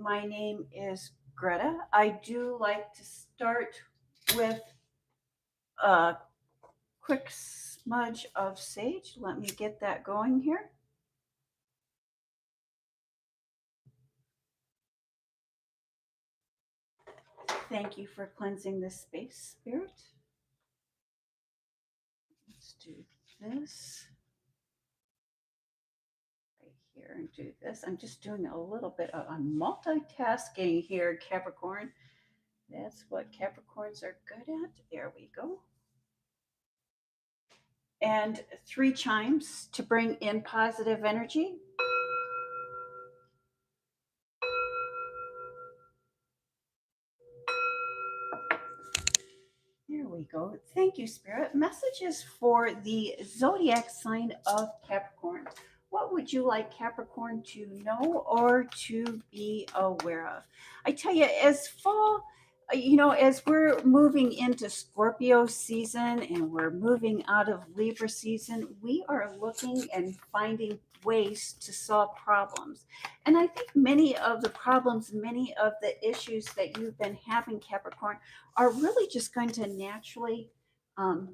My name is Greta. I do like to start with a quick smudge of sage. Let me get that going here. Thank you for cleansing this space, Spirit. Let's do this right here and do this. I'm just doing a little bit of I'm multitasking here, Capricorn. That's what Capricorns are good at. There we go. And 3 chimes to bring in positive energy. There we go. Thank you, Spirit. Messages for the zodiac sign of Capricorn. What would you like Capricorn to know or to be aware of? I tell you, as fall, as we're moving into Scorpio season and we're moving out of Libra season, we are looking and finding ways to solve problems. And I think many of the problems, many of the issues that you've been having, Capricorn, are really just going to naturally um,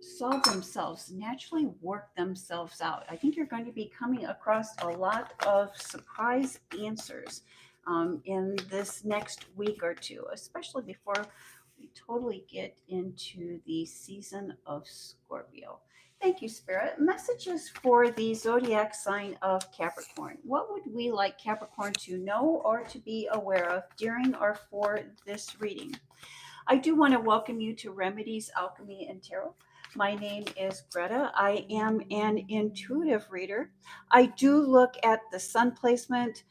solve themselves, naturally work themselves out. I think you're going to be coming across a lot of surprise answers in this next week or two, especially before we totally get into the season of Scorpio. Thank you, Spirit. Messages for the zodiac sign of Capricorn. What would we like Capricorn to know or to be aware of during or for this reading? I do want to welcome you to Remedies Alchemy and Tarot. My name is Greta. I am an intuitive reader. I do look at the sun placement,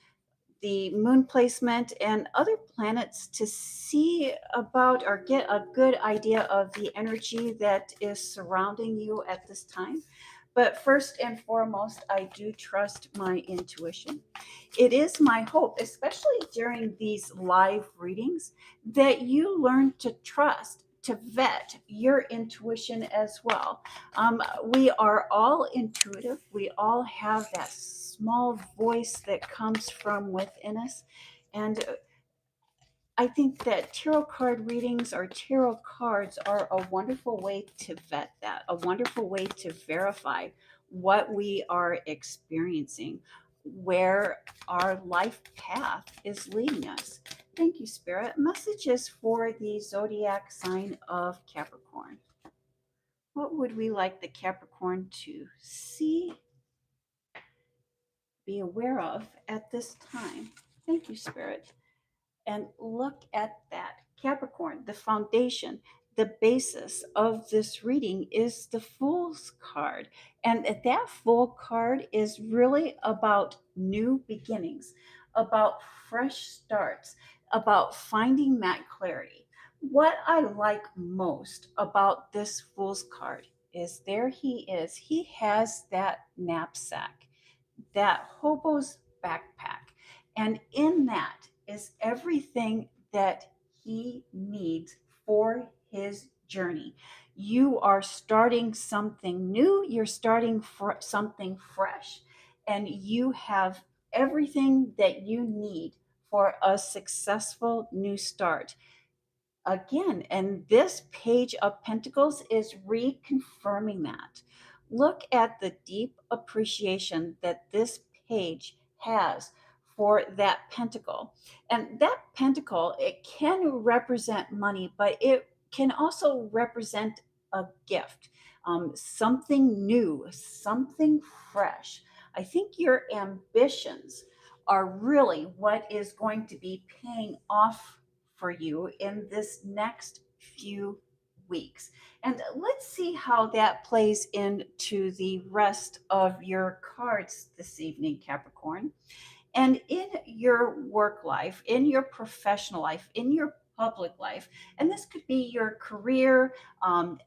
the moon placement, and other planets to see about or get a good idea of the energy that is surrounding you at this time. But first and foremost, I do trust my intuition. It is my hope, especially during these live readings, that you learn to trust, to vet your intuition as well. We are all intuitive. We all have that small voice that comes from within us. And I think that tarot card readings or tarot cards are a wonderful way to vet that, a wonderful way to verify what we are experiencing, where our life path is leading us. Thank you, Spirit. Messages for the zodiac sign of Capricorn. What would we like the Capricorn to see, be aware of at this time? Thank you, Spirit. And look at that. Capricorn, the foundation, the basis of this reading is the Fool's card. And that Fool card is really about new beginnings, about fresh starts, about finding that clarity. What I like most about this Fool's card is there he is. He has that knapsack, that hobo's backpack. And in that is everything that he needs for his journey. You are starting something new, you're starting something fresh, and you have everything that you need for a successful new start. Again, and this page of pentacles is reconfirming that. Look at the deep appreciation that this page has for that pentacle. And that pentacle, it can represent money, but it can also represent a gift, something new, something fresh. I think your ambitions are really what is going to be paying off for you in this next few weeks. And let's see how that plays into the rest of your cards this evening, Capricorn. And in your work life, in your professional life, in your public life, and this could be your career,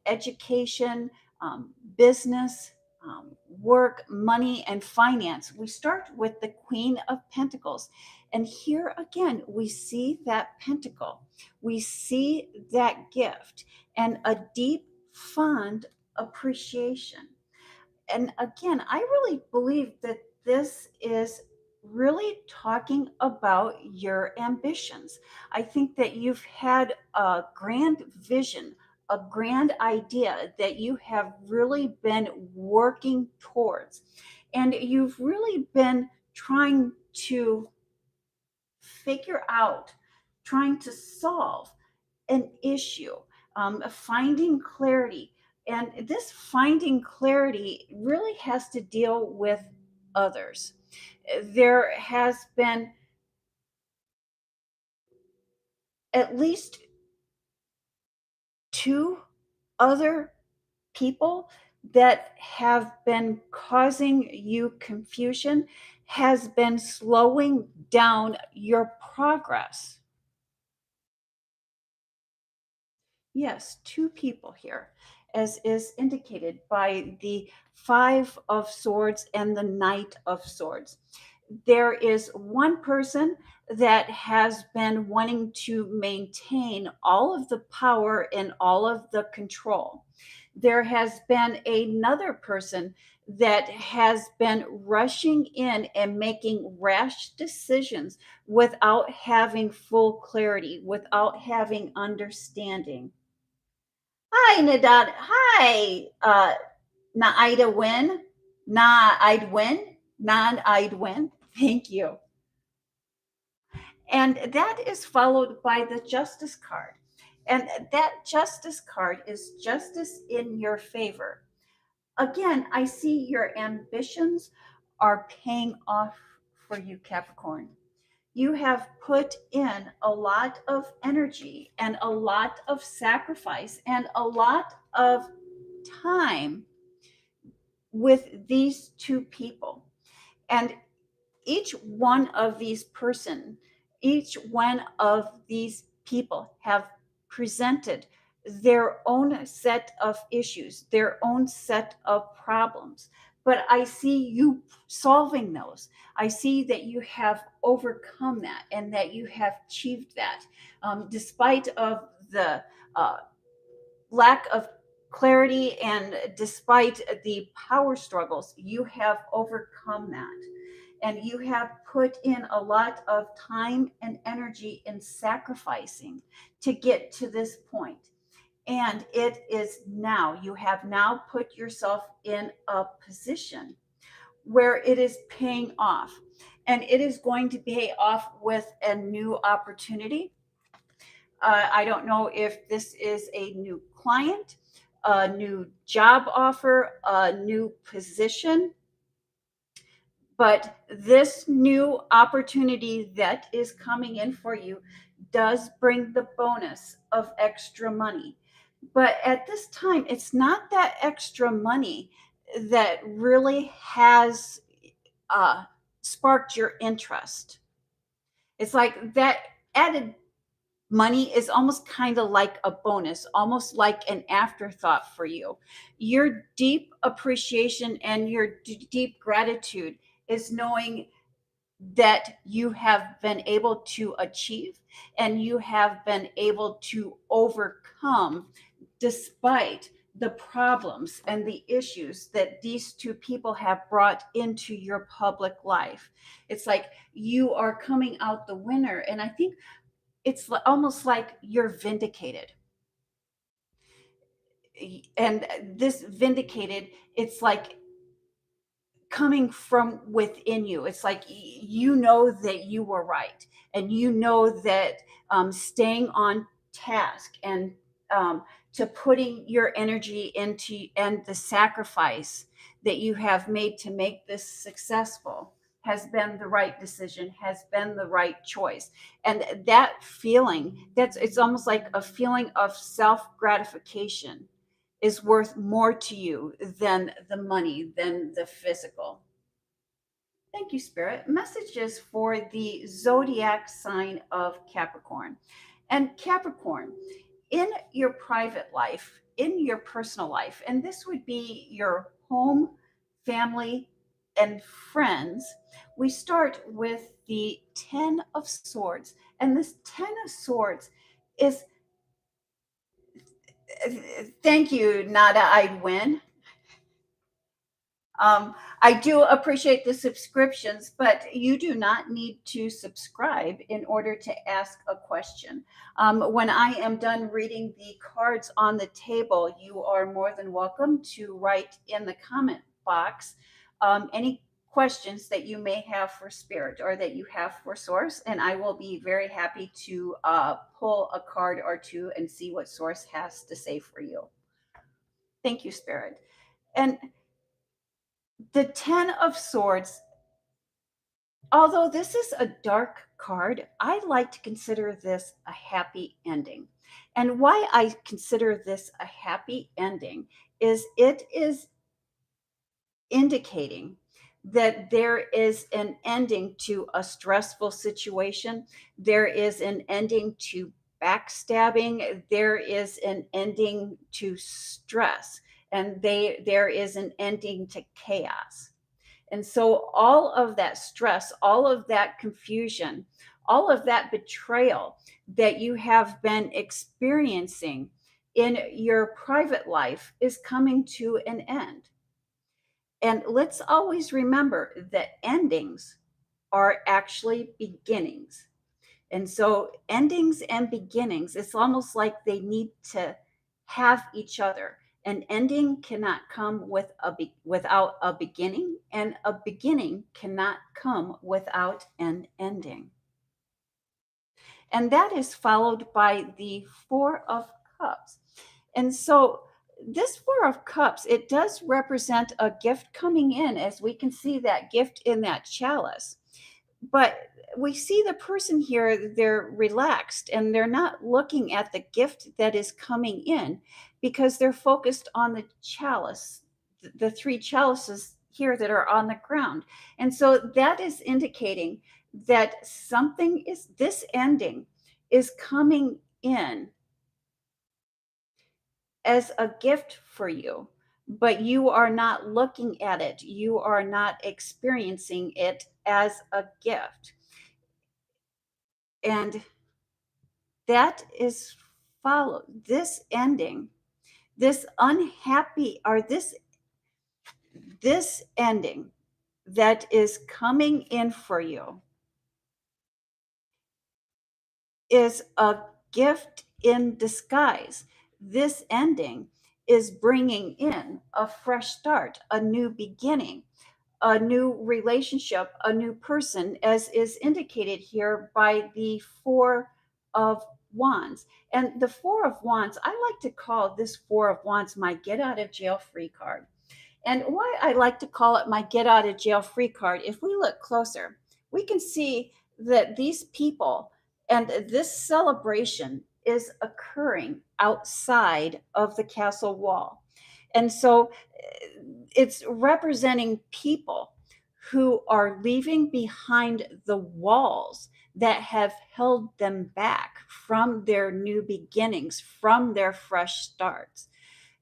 education, business, work, money, and finance. We start with the Queen of Pentacles. And here again, we see that pentacle, we see that gift, and a deep, fond appreciation. And again, I really believe that this is really talking about your ambitions. I think that you've had a grand vision, a grand idea that you have really been working towards. And you've really been trying to figure out, trying to solve an issue, finding clarity. And this finding clarity really has to deal with others. There has been at least two other people that have been causing you confusion, has been slowing down your progress. Yes, two people here, as is indicated by the Five of Swords and the Knight of Swords. There is one person that has been wanting to maintain all of the power and all of the control. There has been another person that has been rushing in and making rash decisions without having full clarity, without having understanding. Hi, Nadad. Hi, Naida Win. Na I'd win. Non I'd win. Thank you. And that is followed by the justice card. And that justice card is justice in your favor. Again, I see your ambitions are paying off for you, Capricorn. You have put in a lot of energy and a lot of sacrifice and a lot of time with these two people. And each one of these people have presented their own set of issues, their own set of problems. But I see you solving those. I see that you have overcome that and that you have achieved that, despite of the uh, lack of clarity and despite the power struggles. You have overcome that and you have put in a lot of time and energy in sacrificing to get to this point. And it is now, you have now put yourself in a position where it is paying off. And it is going to pay off with a new opportunity. I don't know if this is a new client, a new job offer, a new position, but this new opportunity that is coming in for you does bring the bonus of extra money. But at this time, it's not that extra money that really has uh, sparked your interest. It's like that added money is almost kind of like a bonus, almost like an afterthought for you. Your deep appreciation and your deep gratitude is knowing that you have been able to achieve and you have been able to overcome despite the problems and the issues that these two people have brought into your public life. It's like you are coming out the winner. And I think it's almost like you're vindicated. And this vindicated, it's like coming from within you. It's like you know that you were right, and you know that staying on task and to putting your energy into and the sacrifice that you have made to make this successful has been the right decision, has been the right choice. And that feeling, that's it's almost like a feeling of self gratification is worth more to you than the money, than the physical. Thank you, Spirit. Messages for the zodiac sign of Capricorn. And Capricorn, in your private life, in your personal life, and this would be your home, family, and friends, we start with the Ten of Swords. And this Ten of Swords is, thank you, Nada, I'd win. I do appreciate the subscriptions, but you do not need to subscribe in order to ask a question. When I am done reading the cards on the table, you are more than welcome to write in the comment box any questions that you may have for spirit or that you have for source, and I will be very happy to pull a card or two and see what source has to say for you. Thank you, spirit. And the 10 of Swords, although this is a dark card, I like to consider this a happy ending. And why I consider this a happy ending is it is indicating that there is an ending to a stressful situation. There is an ending to backstabbing. There is an ending to stress. And there is an ending to chaos. And so all of that stress, all of that confusion, all of that betrayal that you have been experiencing in your private life is coming to an end. And let's always remember that endings are actually beginnings. And so endings and beginnings, it's almost like they need to have each other. An ending cannot come without a beginning, and a beginning cannot come without an ending. And that is followed by the Four of Cups. And so this Four of Cups, it does represent a gift coming in, as we can see that gift in that chalice. But we see the person here, they're relaxed and they're not looking at the gift that is coming in because they're focused on the chalice, the three chalices here that are on the ground. And so that is indicating that this ending is coming in as a gift for you, but you are not looking at it. You are not experiencing it as a gift. And that is followed. This ending, this unhappy, or this ending that is coming in for you is a gift in disguise. This ending is bringing in a fresh start, a new beginning, a new relationship, a new person, as is indicated here by the Four of Wands. And the Four of Wands, I like to call this Four of Wands my get out of jail free card. And why I like to call it my get out of jail free card, if we look closer, we can see that these people and this celebration is occurring outside of the castle wall. And so it's representing people who are leaving behind the walls that have held them back from their new beginnings, from their fresh starts.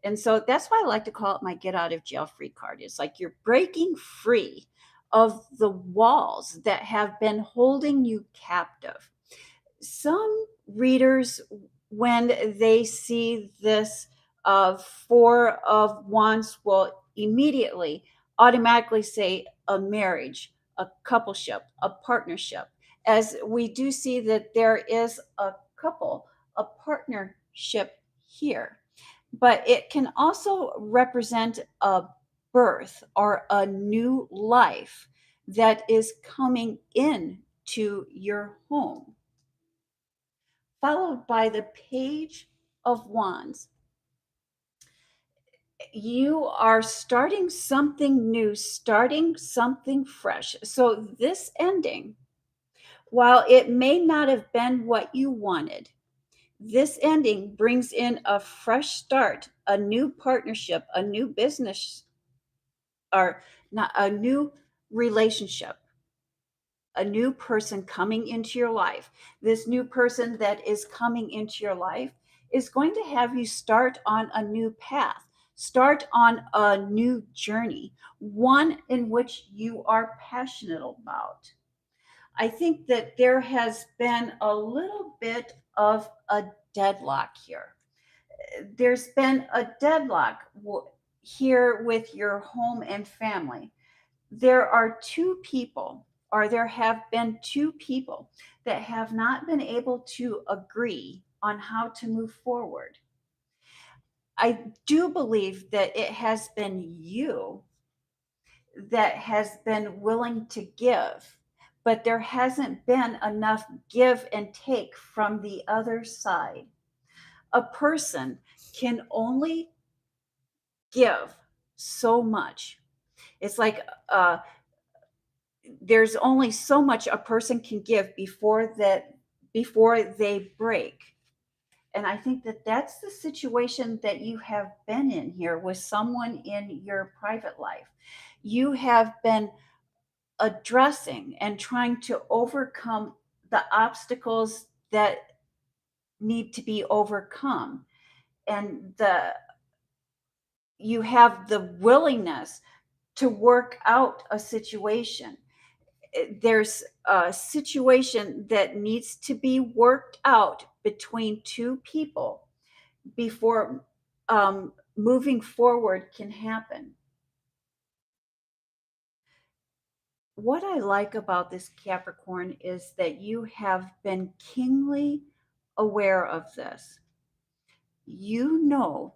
And so that's why I like to call it my get out of jail free card. It's like you're breaking free of the walls that have been holding you captive. Some readers, when they see this Four of Wands, will immediately automatically say a marriage, a coupleship, a partnership, as we do see that there is a couple, a partnership here. But it can also represent a birth or a new life that is coming in to your home, followed by the Page of Wands. You are starting something new, starting something fresh. So this ending, while it may not have been what you wanted, this ending brings in a fresh start, a new partnership, a new business, or not a new relationship, a new person coming into your life. This new person that is coming into your life is going to have you start on a new path, start on a new journey, one in which you are passionate about. I think that there has been a little bit of a deadlock here. There's been a deadlock here with your home and family, there are two people, or there have been two people that have not been able to agree on how to move forward. I do believe that it has been you that has been willing to give, but there hasn't been enough give and take from the other side. A person can only give so much. It's like there's only so much a person can give before they break. And I think that that's the situation that you have been in here with someone in your private life. You have been addressing and trying to overcome the obstacles that need to be overcome, and the you have the willingness to work out a situation. There's a situation that needs to be worked out between two people before moving forward can happen. What I like about this Capricorn is that you have been keenly aware of this. You know,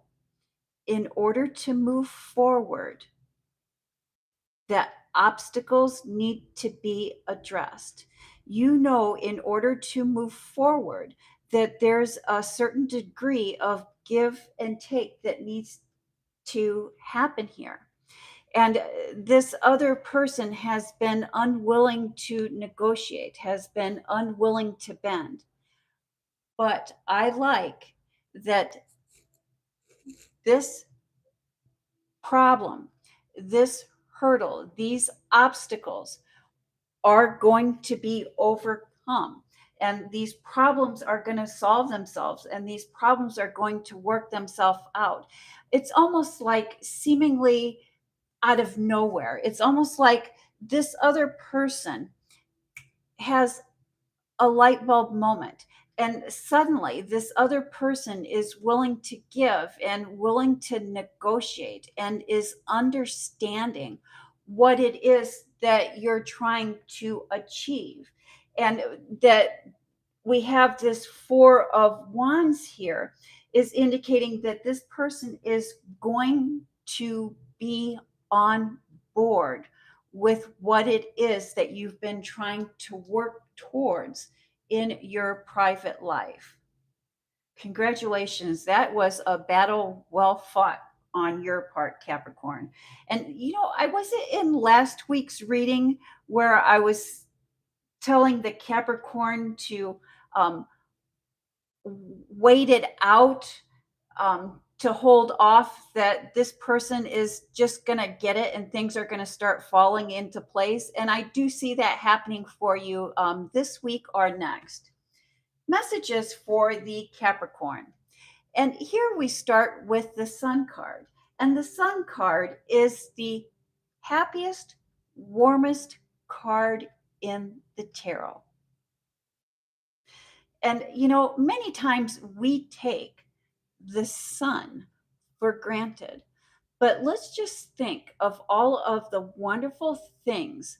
in order to move forward, that obstacles need to be addressed. You know, in order to move forward, that there's a certain degree of give and take that needs to happen here. And this other person has been unwilling to negotiate, has been unwilling to bend. But I like that this problem, this hurdle, these obstacles are going to be overcome. And these problems are going to solve themselves, and these problems are going to work themselves out. It's almost like seemingly out of nowhere. It's almost like this other person has a light bulb moment. And suddenly, this other person is willing to give and willing to negotiate and is understanding what it is that you're trying to achieve. And that we have this Four of Wands here is indicating that this person is going to be on board with what it is that you've been trying to work towards in your private life. Congratulations. That was a battle well fought on your part, Capricorn. And I wasn't in last week's reading where I was telling the Capricorn to um, wait it out, to hold off, that this person is just going to get it and things are going to start falling into place. And I do see that happening for you this week or next. Messages for the Capricorn. And here we start with the Sun card. And the Sun card is the happiest, warmest card in the tarot. And, many times we take the sun for granted. But let's just think of all of the wonderful things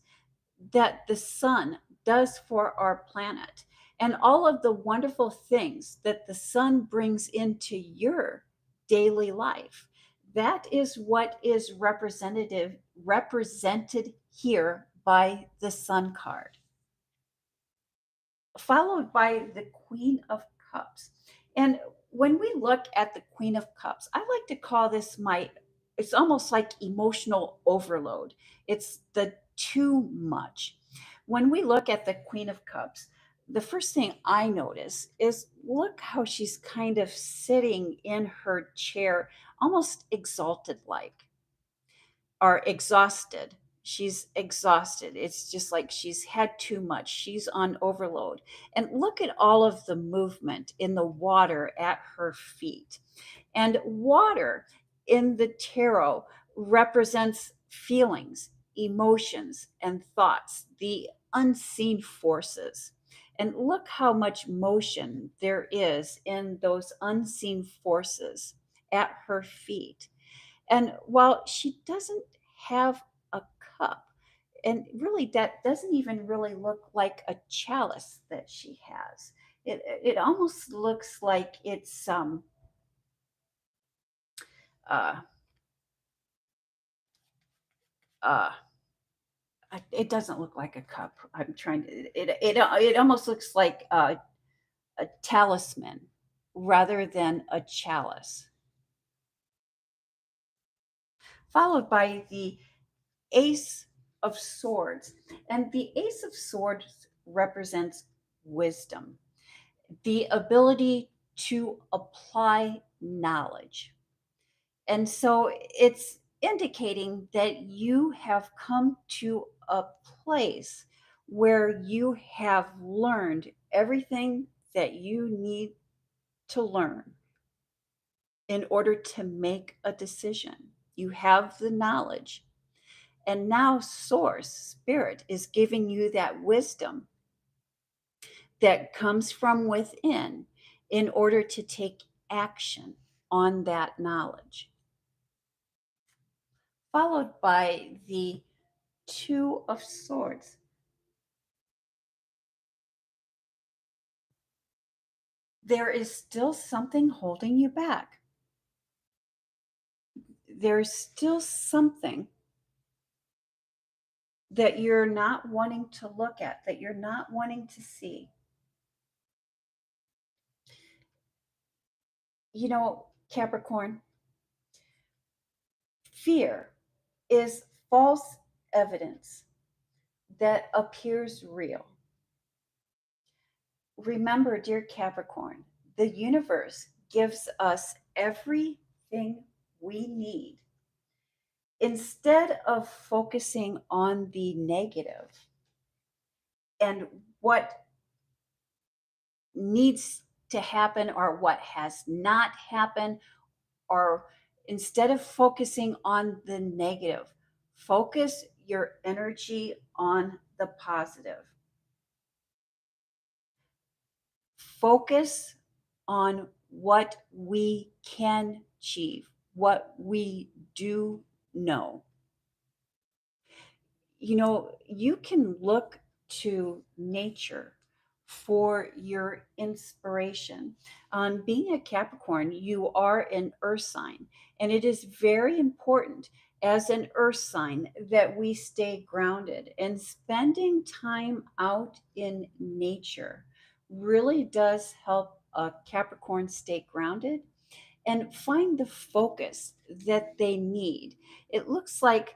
that the sun does for our planet, and all of the wonderful things that the sun brings into your daily life. That is what is represented here by the Sun card, followed by the Queen of Cups. And when we look at the Queen of Cups, I like to call this it's almost like emotional overload. It's the too much. When we look at the Queen of Cups, the first thing I notice is look how she's kind of sitting in her chair, almost exalted like, are exhausted. She's exhausted. It's just like she's had too much. She's on overload. And look at all of the movement in the water at her feet. And water in the tarot represents feelings, emotions, and thoughts, the unseen forces. And look how much motion there is in those unseen forces at her feet. And while she doesn't have a cup, and really that doesn't even really look like a chalice that she has. It almost looks like it's uh uh it doesn't look like a cup. I'm trying to it almost looks like a talisman rather than a chalice, followed by the Ace of Swords. And the Ace of Swords represents wisdom, the ability to apply knowledge. And so it's indicating that you have come to a place where you have learned everything that you need to learn in order to make a decision. You have the knowledge. And now, Source, Spirit, is giving you that wisdom that comes from within in order to take action on that knowledge. Followed by the Two of Swords. There is still something holding you back. There's still something that you're not wanting to look at, that you're not wanting to see. You know, Capricorn, fear is false evidence that appears real. Remember, dear Capricorn, the universe gives us everything we need. Instead of focusing on the negative and what needs to happen or what has not happened, or instead of focusing on the negative, focus your energy on the positive. Focus on what we can achieve, what we do know. You know, you can look to nature for your inspiration. Being a Capricorn, you are an earth sign, and it is very important as an earth sign that we stay grounded. And spending time out in nature really does help a Capricorn stay grounded and find the focus that they need. It looks like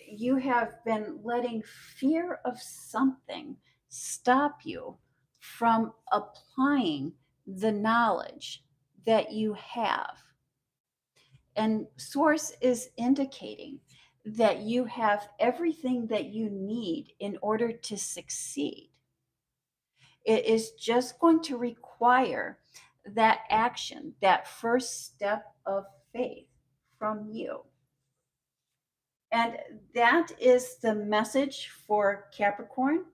you have been letting fear of something stop you from applying the knowledge that you have. And Source is indicating that you have everything that you need in order to succeed. It is just going to require that action, that first step of faith from you. And that is the message for Capricorn.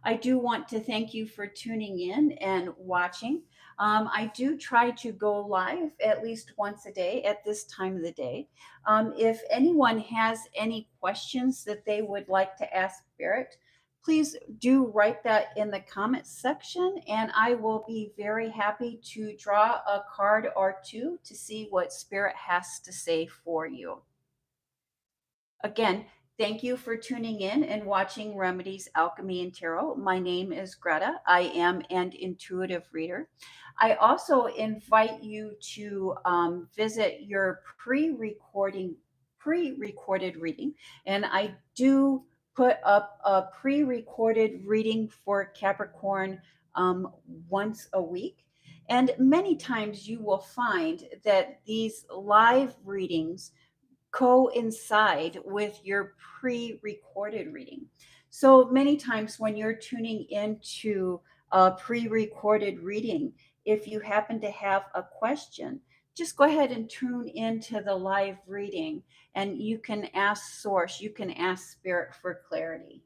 I do want to thank you for tuning in and watching. I do try to go live at least once a day at this time of the day. If anyone has any questions that they would like to ask Spirit, please do write that in the comments section, and I will be very happy to draw a card or two to see what Spirit has to say for you. Again, thank you for tuning in and watching Remedies Alchemy and Tarot. My name is Greta. I am an intuitive reader. I also invite you to visit your pre-recorded reading, and I do put up a pre-recorded reading for Capricorn once a week. And many times you will find that these live readings coincide with your pre recorded reading. So many times when you're tuning into a pre recorded reading, if you happen to have a question, just go ahead and tune into the live reading and you can ask Source, you can ask Spirit for clarity.